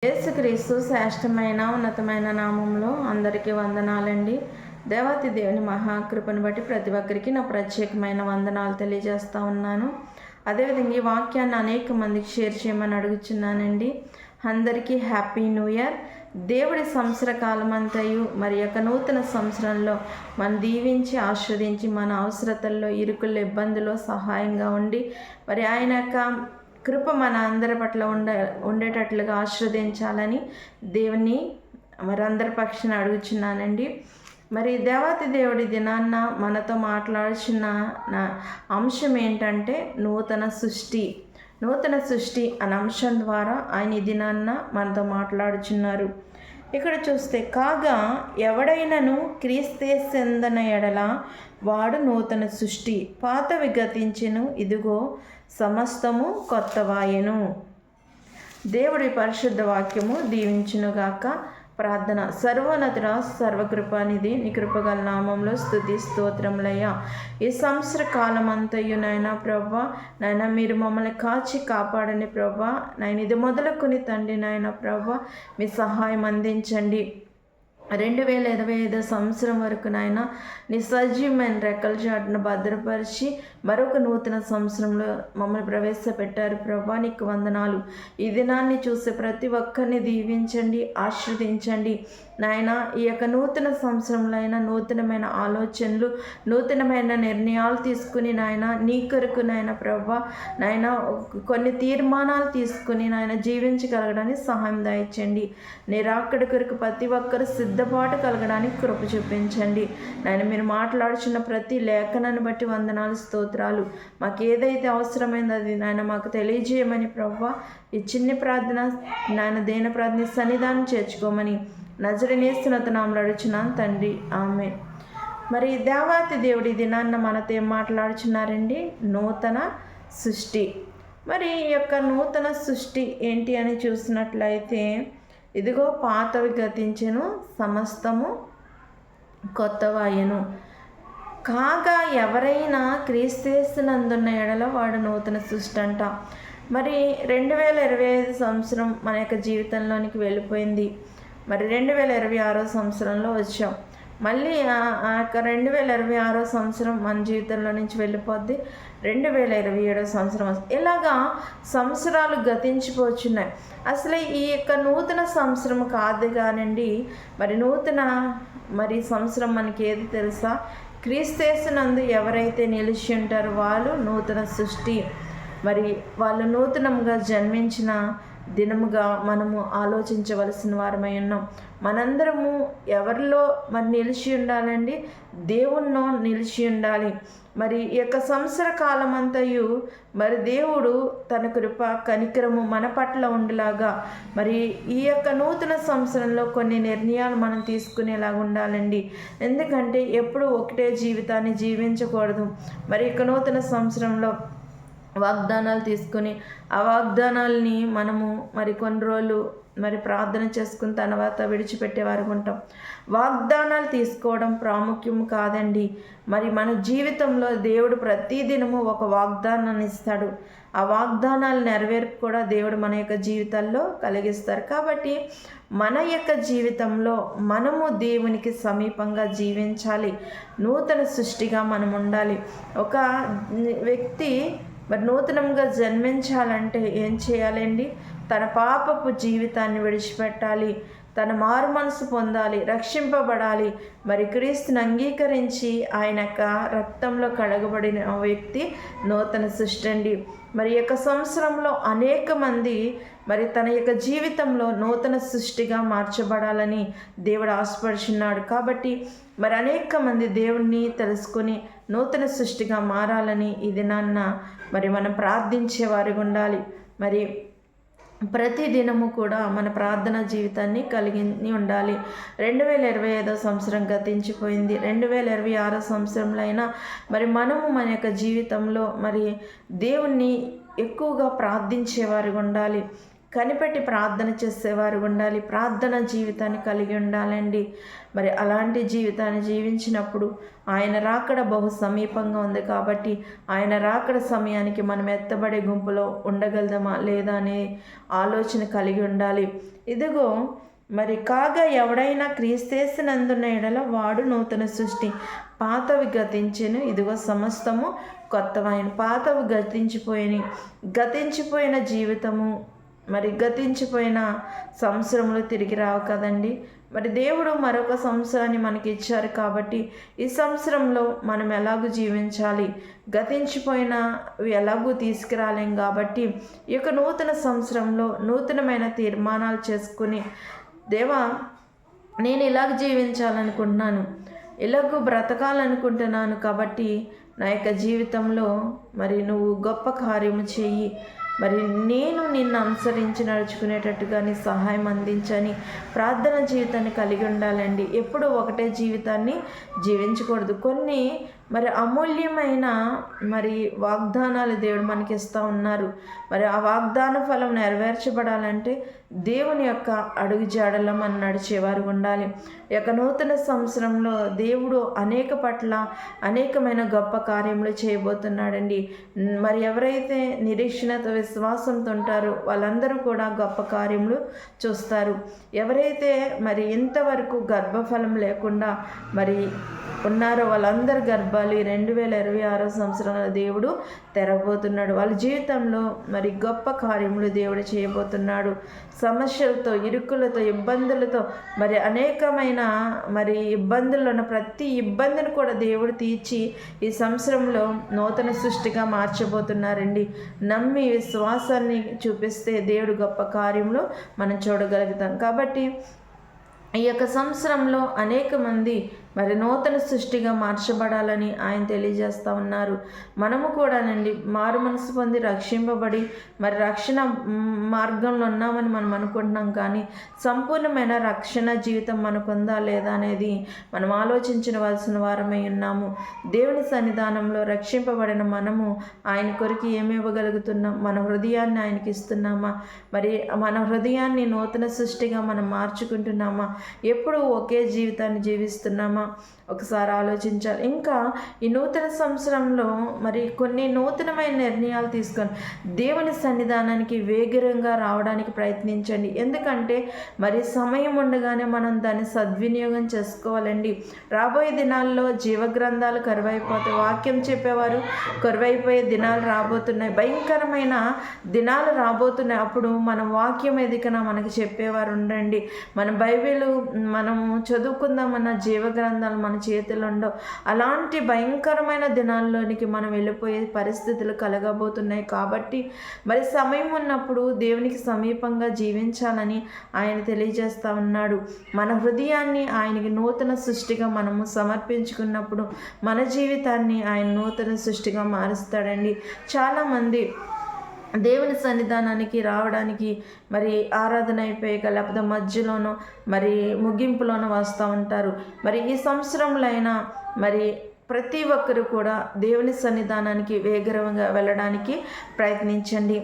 యేసుక్రీస్తు శ్రేష్టమైన ఉన్నతమైన నామంలో అందరికీ వందనాలండి. దేవాతి దేవుని మహాకృపను బట్టి ప్రతి ఒక్కరికి నా ప్రత్యేకమైన వందనాలు తెలియజేస్తూ ఉన్నాను. అదేవిధంగా ఈ వాక్యాన్ని అనేక మందికి షేర్ చేయమని అడుగుచున్నానండి. అందరికీ హ్యాపీ న్యూ ఇయర్. దేవుడి సంవత్సర కాలం అంతయు మరి యొక్క నూతన సంవత్సరంలో మనం దీవించి ఆస్వాదించి మన అవసరతల్లో ఇరుకుల్లో ఇబ్బందుల్లో సహాయంగా ఉండి మరి ఆయన యొక్క కృప మన అందరి పట్ల ఉండేటట్లుగా ఆశీర్వదించాలని దేవుని మరి అందరి పక్షాన అడుగుచున్నానండి. మరి దేవాతి దేవుడి దినాన్న మనతో మాట్లాడుచున్న అంశం ఏంటంటే నూతన సృష్టి అనే అంశం ద్వారా ఆయన ఈ దినాన్న మనతో మాట్లాడుచున్నారు. ఇక్కడ చూస్తే కాగా ఎవడైనను క్రీస్తేసెందన ఎడల వాడు నూతన సృష్టి, పాతవి గతించెను, ఇదిగో సమస్తము కొత్తవాయెను. దేవుడి పరిశుద్ధ వాక్యము దీవించునుగాక. ప్రార్థన. సర్వోన్నతుడా, సర్వకృపానిధి, నీ కృపగల నామంలో స్తుతి స్తోత్రములయ్యా. ఈ సంవత్సర కాలం అంతయు నాయన ప్రభా, నాయన మీరు మమ్మల్ని కాచి కాపాడని ప్రభా, నాయన ఇది మొదలుకొని తండ్రి నాయన ప్రభా మీ సహాయం అందించండి. 2025 సంవత్సరం వరకు నాయన నీ సజీవమైన రెక్కల చాటును భద్రపరిచి మరొక నూతన సంవత్సరంలో మమ్మల్ని ప్రవేశపెట్టారు ప్రభా, నీకు వందనాలు. ఈ దినాన్ని చూసే ప్రతి ఒక్కరిని దీవించండి, ఆశీర్వదించండి నాయన. ఈ యొక్క నూతన సంవత్సరంలో అయినా నూతనమైన ఆలోచనలు, నూతనమైన నిర్ణయాలు తీసుకుని నాయన నీ కొరకు నాయన ప్రభా నాయన కొన్ని తీర్మానాలు తీసుకుని నాయన జీవించగలగడానికి సహాయం దయచండి. నీ రాకడ కొరకు ప్రతి ఒక్కరు సిద్ధపాటు కలగడానికి కృప చూపించండి నాయన. మీరు మాట్లాడుచున్న ప్రతి లేఖనాన్ని బట్టి వందనాలు, స్తోత్రాలు. మాకు ఏదైతే అవసరమైందో అది నాయన మాకు తెలియజేయమని ప్రభా ఈ చిన్ని ప్రార్థన నాయన దేన ప్రార్థన సన్నిధానం చేర్చుకోమని నజరేయునేస్తున్న నామములో అడుగుచున్నాను తండ్రి, ఆమేన్. మరి దేవాతి దేవుడి దినాన్న మనతో ఏం మాట్లాడుచున్నారండి? నూతన సృష్టి. మరి ఈ యొక్క నూతన సృష్టి ఏంటి అని చూసినట్లయితే ఇదిగో పాతవి గతించెను, సమస్తము కొత్తవాయెను. కాగా ఎవరైనా క్రీస్తునందున్న ఎడల వాడు నూతన సృష్టి అంట. మరి 2025 సంవత్సరం మన యొక్క జీవితంలోనికి వెళ్ళిపోయింది. మరి 2026 సంవత్సరంలో వచ్చాం. మళ్ళీ ఆ యొక్క 2026 సంవత్సరం మన జీవితంలో నుంచి వెళ్ళిపోద్ది. 2027 సంవత్సరం ఇలాగా సంవత్సరాలు గతించిపోతున్నాయి. అసలు ఈ యొక్క నూతన సంవత్సరం కాదు కానండి, మరి నూతన సంవత్సరం మనకి ఏది తెలుసా? క్రీస్తునందు ఎవరైతే నిలిచి ఉంటారో వాళ్ళు నూతన సృష్టి. మరి వాళ్ళు నూతనంగా జన్మించిన దినముగా మనము ఆలోచించవలసిన వారమై ఉన్నాం. మనందరము ఎవరిలో మరి నిలిచి ఉండాలండి? దేవుణ్ణో నిలిచి ఉండాలి. మరి ఈ యొక్క సంవత్సర కాలం అంతయు మరి దేవుడు తన కృప కనికరము మన పట్ల ఉండేలాగా మరి ఈ యొక్క నూతన సంవత్సరంలో కొన్ని నిర్ణయాలు మనం తీసుకునేలాగా ఉండాలండి. ఎందుకంటే ఎప్పుడు ఒకటే జీవితాన్ని జీవించకూడదు. మరి ఇక నూతన సంవత్సరంలో వాగ్దానాలు తీసుకుని ఆ వాగ్దానాలని మనము మరి కొన్ని రోజులు మరి ప్రార్థన చేసుకున్న తర్వాత విడిచిపెట్టేవారు ఉంటాం. వాగ్దానాలు తీసుకోవడం ప్రాముఖ్యం కాదండి. మరి మన జీవితంలో దేవుడు ప్రతిదినము ఒక వాగ్దానాన్ని ఇస్తాడు. ఆ వాగ్దానాలు నెరవేర్పు కూడా దేవుడు మన యొక్క జీవితాల్లో కలిగిస్తారు. కాబట్టి మన యొక్క జీవితంలో మనము దేవునికి సమీపంగా జీవించాలి. నూతన సృష్టిగా మనం ఉండాలి. ఒక వ్యక్తి మరి నూతనంగా జన్మించాలంటే ఏం చేయాలండి? తన పాపపు జీవితాన్ని విడిచిపెట్టాలి, తన మారు మనసు పొందాలి, రక్షింపబడాలి. మరి క్రీస్తుని అంగీకరించి ఆయన యొక్క రక్తంలో కడగబడిన వ్యక్తి నూతన సృష్టి అండి. మరి యొక్క సంవత్సరంలో అనేక మంది మరి తన యొక్క జీవితంలో నూతన సృష్టిగా మార్చబడాలని దేవుడు ఆశపడుచున్నాడు. కాబట్టి మరి అనేక మంది దేవుణ్ణి తెలుసుకొని నూతన సృష్టిగా మారాలని ఈ దినాన్న మరి మనం ప్రార్థించేవారిగా ఉండాలి. మరి ప్రతి దినము కూడా మన ప్రార్థన జీవితాన్ని కలిగి ఉండాలి. 2025 సంవత్సరం గతించిపోయింది. 2026 సంవత్సరంలో అయినా మరి మనము మన యొక్క జీవితంలో మరి దేవుణ్ణి ఎక్కువగా ప్రార్థించేవారిగా ఉండాలి. కనిపెట్టి ప్రార్థన చేసేవారు ఉండాలి. ప్రార్థన జీవితాన్ని కలిగి ఉండాలండి. మరి అలాంటి జీవితాన్ని జీవించినప్పుడు ఆయన రాకడ బహు సమీపంగా ఉంది కాబట్టి ఆయన రాకడ సమయానికి మనం ఎత్తబడే గుంపులో ఉండగలదామా లేదా అనే ఆలోచన కలిగి ఉండాలి. ఇదిగో మరి కాగా ఎవడైనా క్రీస్తేసినందున్న ఎడల వాడు నూతన సృష్టి, పాతవి గతించెను, ఇదిగో సమస్తము కొత్తవైన. పాతవి గతించిపోయిన జీవితము, మరి గతించిపోయిన సంవత్సరములు తిరిగి రావు కదండి. మరి దేవుడు మరొక సంవత్సరాన్ని మనకి ఇచ్చారు కాబట్టి ఈ సంవత్సరంలో మనం ఎలాగూ జీవించాలి, గతించిపోయిన ఎలాగూ తీసుకురాలేం కాబట్టి ఈ యొక్క నూతన సంవత్సరంలో నూతనమైన తీర్మానాలు చేసుకుని, దేవా నేను ఇలాగ జీవించాలనుకుంటున్నాను, ఇలాగూ బ్రతకాలనుకుంటున్నాను కాబట్టి నా యొక్క జీవితంలో మరి నువ్వు గొప్ప కార్యము చెయ్యి, మరి నేను నిన్ను అనుసరించి నడుచుకునేటట్టుగా నీ సహాయం అందించని ప్రార్థన జీవితాన్ని కలిగి ఉండాలండి. ఎప్పుడూ ఒకటే జీవితాన్ని జీవించకూడదు. కొన్ని మరి అమూల్యమైన మరి వాగ్దానాలు దేవుడు మనకి ఇస్తూ ఉన్నారు. మరి ఆ వాగ్దాన ఫలం నెరవేర్చబడాలంటే దేవుని యొక్క అడుగు జాడల్లో మనం నడిచేవారు ఉండాలి. ఈ యొక్క నూతన సంవత్సరంలో దేవుడు అనేకమైన గొప్ప కార్యములు చేయబోతున్నాడండి. మరి ఎవరైతే నిరీక్షణతో విశ్వాసంతో ఉంటారో వాళ్ళందరూ కూడా గొప్ప కార్యములు చూస్తారు. ఎవరైతే మరి ఇంతవరకు గర్భఫలం లేకుండా మరి ఉన్నారో వాళ్ళందరి గర్భాలు 2026 సంవత్సరంలో దేవుడు తెరబోతున్నాడు. వాళ్ళ జీవితంలో మరి గొప్ప కార్యములు దేవుడు చేయబోతున్నాడు. సమస్యలతో, ఇరుకులతో, ఇబ్బందులతో, మరి అనేకమైన మరి ఇబ్బందుల్లో ఉన్న ప్రతి ఇబ్బందిని కూడా దేవుడు తీర్చి ఈ సంవత్సరంలో నూతన సృష్టిగా మార్చబోతున్నారండి. నమ్మి విశ్వాసాన్ని చూపిస్తే దేవుడు గొప్ప కార్యములు మనం చూడగలుగుతాం. కాబట్టి ఈ యొక్క సంవత్సరంలో అనేక మంది మరి నూతన సృష్టిగా మార్చబడాలని ఆయన తెలియజేస్తూ ఉన్నారు. మనము కూడానండి మారు మనసు పొంది రక్షింపబడి మరి రక్షణ మార్గంలో ఉన్నామని మనం అనుకుంటున్నాం, కానీ సంపూర్ణమైన రక్షణ జీవితం మనకుందా లేదా అనేది మనం ఆలోచించవలసిన వారమై ఉన్నాము. దేవుని సన్నిధానంలో రక్షింపబడిన మనము ఆయన కొరకు ఏమి ఇవ్వగలుగుతున్నాం? మన హృదయాన్ని ఆయనకి ఇస్తున్నామా? మరి మన హృదయాన్ని నూతన సృష్టిగా మనం మార్చుకుంటున్నామా? ఎప్పుడు ఒకే జీవితాన్ని జీవిస్తున్నామా? ఒకసారి ఆలోచించాలి. ఇంకా ఈ నూతన సంవత్సరంలో మరి కొన్ని నూతనమైన నిర్ణయాలు తీసుకొని దేవుని సన్నిధానానికి వేగంగా రావడానికి ప్రయత్నించండి. ఎందుకంటే మరి సమయం ఉండగానే మనం దాన్ని సద్వినియోగం చేసుకోవాలండి. రాబోయే దినాల్లో జీవగ్రంథాలు కరువైపోతాయి, వాక్యం చెప్పేవారు కరువైపోయే దినాలు రాబోతున్నాయి, భయంకరమైన దినాలు రాబోతున్నాయి. అప్పుడు మనం వాక్యం ఎదికన మనకి చెప్పేవారు ఉండండి. మన బైబిల్ మనము చదువుకుందామన్న జీవగ్రంథాలు మన చేతిలో ఉండవు. అలాంటి భయంకరమైన దినాల్లోనికి మనం వెళ్ళిపోయే పరిస్థితులు కలగబోతున్నాయి. కాబట్టి మరి సమయం ఉన్నప్పుడు దేవునికి సమీపంగా జీవించాలని ఆయన తెలియజేస్తూ ఉన్నాడు. మన హృదయాన్ని ఆయనకి నూతన సృష్టిగా మనము సమర్పించుకున్నప్పుడు మన జీవితాన్ని ఆయన నూతన సృష్టిగా మారుస్తాడండి. చాలామంది దేవుని సన్నిధానానికి రావడానికి మరి ఆరాధన అయిపోయాక లేకపోతే మధ్యలోనో మరి ముగింపులోనో వస్తూ ఉంటారు. మరి ఈ సంవత్సరంలో అయినా మరి ప్రతి ఒక్కరు కూడా దేవుని సన్నిధానానికి వేగరంగా వెళ్ళడానికి ప్రయత్నించండి.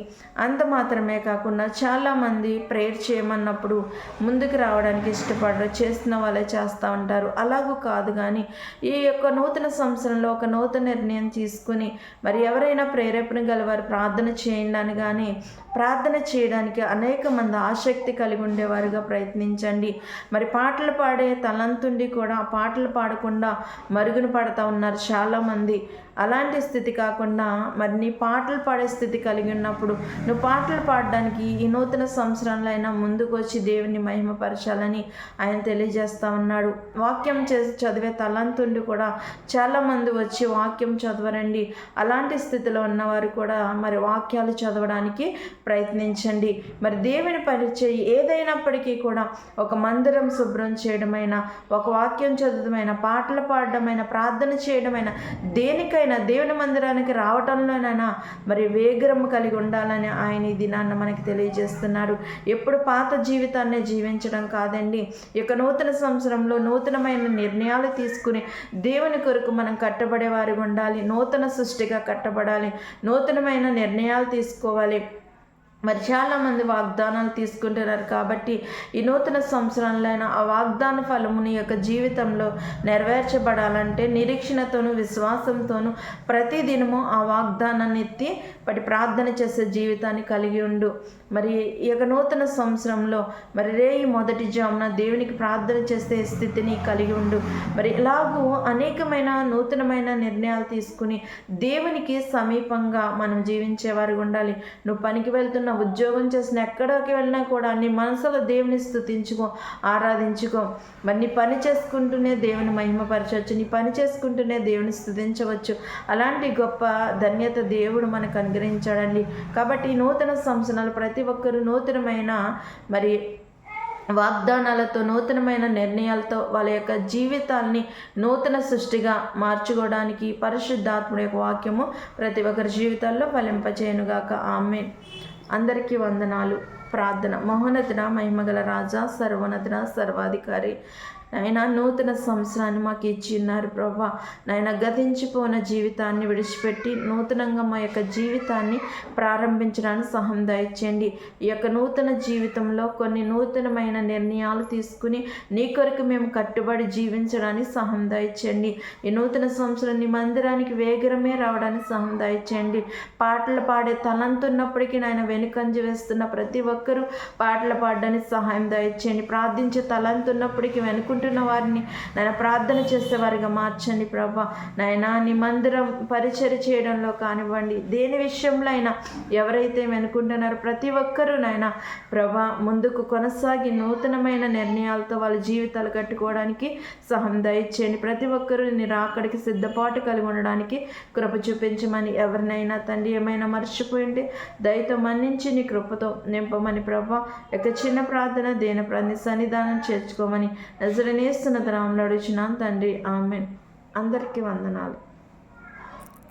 అంత మాత్రమే కాకుండా చాలామంది ప్రేయర్ చేయమన్నప్పుడు ముందుకు రావడానికి ఇష్టపడరు, చేస్తున్న వాళ్ళే చేస్తూ ఉంటారు. అలాగూ కాదు, కానీ ఈ యొక్క నూతన సంవత్సరంలో ఒక నూతన నిర్ణయం తీసుకుని మరి ఎవరైనా ప్రేరేపణ గలవారు ప్రార్థన చేయండి అని కానీ ప్రార్థన చేయడానికి అనేక మంది ఆసక్తి కలిగి ఉండేవారుగా ప్రయత్నించండి. మరి పాటలు పాడే తలంతుండి కూడా పాటలు పాడకుండా మరుగున పడతా ఉన్నారు చాలామంది. అలాంటి స్థితి కాకుండా మరి నీ పాటలు పాడే స్థితి కలిగి ఉన్నప్పుడు నువ్వు పాటలు పాడడానికి ఈ నూతన సంవత్సరంలో అయినా ముందుకు వచ్చి దేవుని మహిమపరచాలని ఆయన తెలియజేస్తూ ఉన్నాడు. వాక్యం చదివే తలంతుండి కూడా చాలామంది వచ్చి వాక్యం చదవరండి. అలాంటి స్థితిలో ఉన్నవారు కూడా మరి వాక్యాలు చదవడానికి ప్రయత్నించండి. మరి దేవుని పరిచయం ఏదైనప్పటికీ కూడా ఒక మందిరం శుభ్రం చేయడమైనా, ఒక వాక్యం చదవడమైనా, పాటలు పాడడమైనా, ప్రార్థన చేయడమైనా, దేనికైనా దేవుని మందిరానికి రావటంలోనైనా మరి వేగరం కలిగి ఉండాలని ఆయన ఈ దినాన్న మనకి తెలియజేస్తున్నాడు. ఎప్పుడు పాత జీవితాన్ని జీవించడం కాదండి. ఈ యొక్క నూతన సంవత్సరంలో నూతనమైన నిర్ణయాలు తీసుకుని దేవుని కొరకు మనం కట్టబడే వారిగా ఉండాలి. నూతన సృష్టిగా కట్టబడాలి, నూతనమైన నిర్ణయాలు తీసుకోవాలి. మరి చాలామంది వాగ్దానాలు తీసుకుంటున్నారు కాబట్టి ఈ నూతన సంవత్సరంలో ఆ వాగ్దాన ఫలము నీ యొక్క జీవితంలో నెరవేర్చబడాలంటే నిరీక్షణతోనూ విశ్వాసంతోనూ ప్రతిదినము ఆ వాగ్దానాన్ని ఎత్తి ప్రార్థన చేసే జీవితాన్ని కలిగి ఉండు. మరి ఈ యొక్క నూతన సంవత్సరంలో మరి రేయి మొదటి జామున దేవునికి ప్రార్థన చేసే స్థితిని కలిగి ఉండు. మరి ఇలాగూ అనేకమైన నూతనమైన నిర్ణయాలు తీసుకుని దేవునికి సమీపంగా మనం జీవించేవారు ఉండాలి. నువ్వు పనికి వెళ్తున్న ఉద్యోగం చేసిన ఎక్కడికి వెళ్ళినా కూడా నీ మనసులో దేవుని స్తుతించుకో, ఆరాధించుకో. మరి నీ పని చేసుకుంటూనే దేవుని మహిమపరచవచ్చు, నీ పని చేసుకుంటూనే దేవుని స్తుతించవచ్చు. అలాంటి గొప్ప ధన్యత దేవుడు మనకు అనుగ్రహించాడండి. కాబట్టి ఈ నూతన సంవత్సరాలు ప్రతి ఒక్కరూ నూతనమైన మరి వాగ్దానాలతో నూతనమైన నిర్ణయాలతో వాళ్ళ యొక్క జీవితాల్ని నూతన సృష్టిగా మార్చుకోవడానికి పరిశుద్ధాత్ముడి యొక్క వాక్యము ప్రతి ఒక్కరి జీవితాల్లో ఫలింపచేయునుగాక. ఆమేన్. అందరికీ వందనాలు. ప్రార్థన. మహోన్నతుడ, మహిమగల రాజా, సర్వోన్నతుడ, సర్వాధికారి నాయన, నూతన సంవత్సరాన్ని మాకు ఇచ్చి ఉన్నారు ప్రభా. నాయన, గతించిపోయిన జీవితాన్ని విడిచిపెట్టి నూతనంగా మా యొక్క జీవితాన్ని ప్రారంభించడానికి సహాయం దయచేయండి. ఈ యొక్క నూతన జీవితంలో కొన్ని నూతనమైన నిర్ణయాలు తీసుకుని నీ కొరకు మేము కట్టుబడి జీవించడానికి సహాయం దయచేయండి. ఈ నూతన సంవత్సరం నీ మందిరానికి వేగరమే రావడానికి సహాయం దయచేయండి. పాటలు పాడే తలంతున్నప్పటికీ నాయన వెనుకంజ వేస్తున్న ప్రతి ఒక్కరూ పాటలు పాడడానికి సహాయం దయచేయండి. ప్రార్థించే తలంతున్నప్పటికీ వెనుకుంటున్న వారిని నాయన ప్రార్థన చేసేవారిగా మార్చండి ప్రభా. నాయన, నీ మందిరం పరిచర్య చేయడంలో కానివ్వండి, దేని విషయంలో అయినా ఎవరైతే వెనుకుంటున్నారో ప్రతి ఒక్కరూ నాయన ప్రభా ముందుకు కొనసాగి నూతనమైన నిర్ణయాలతో వాళ్ళ జీవితాలు కట్టుకోవడానికి సహాయం దయచేయండి. ప్రతి ఒక్కరూ నీ రాకడికి సిద్ధపాటు కలిగి ఉండడానికి కృప చూపించమని, ఎవరినైనా తండ్రి ఏమైనా మర్చిపోయింది దయతో మన్నించి నీ కృపతో నింపమని ప్రభా యొక్క చిన్న ప్రార్థన దేని సన్నిధానం చేర్చుకోమని నజరేయునేస్తున్న నామములో అడుగుచున్నాను తండ్రి. ఆమేన్. అందరికీ వందనాలు.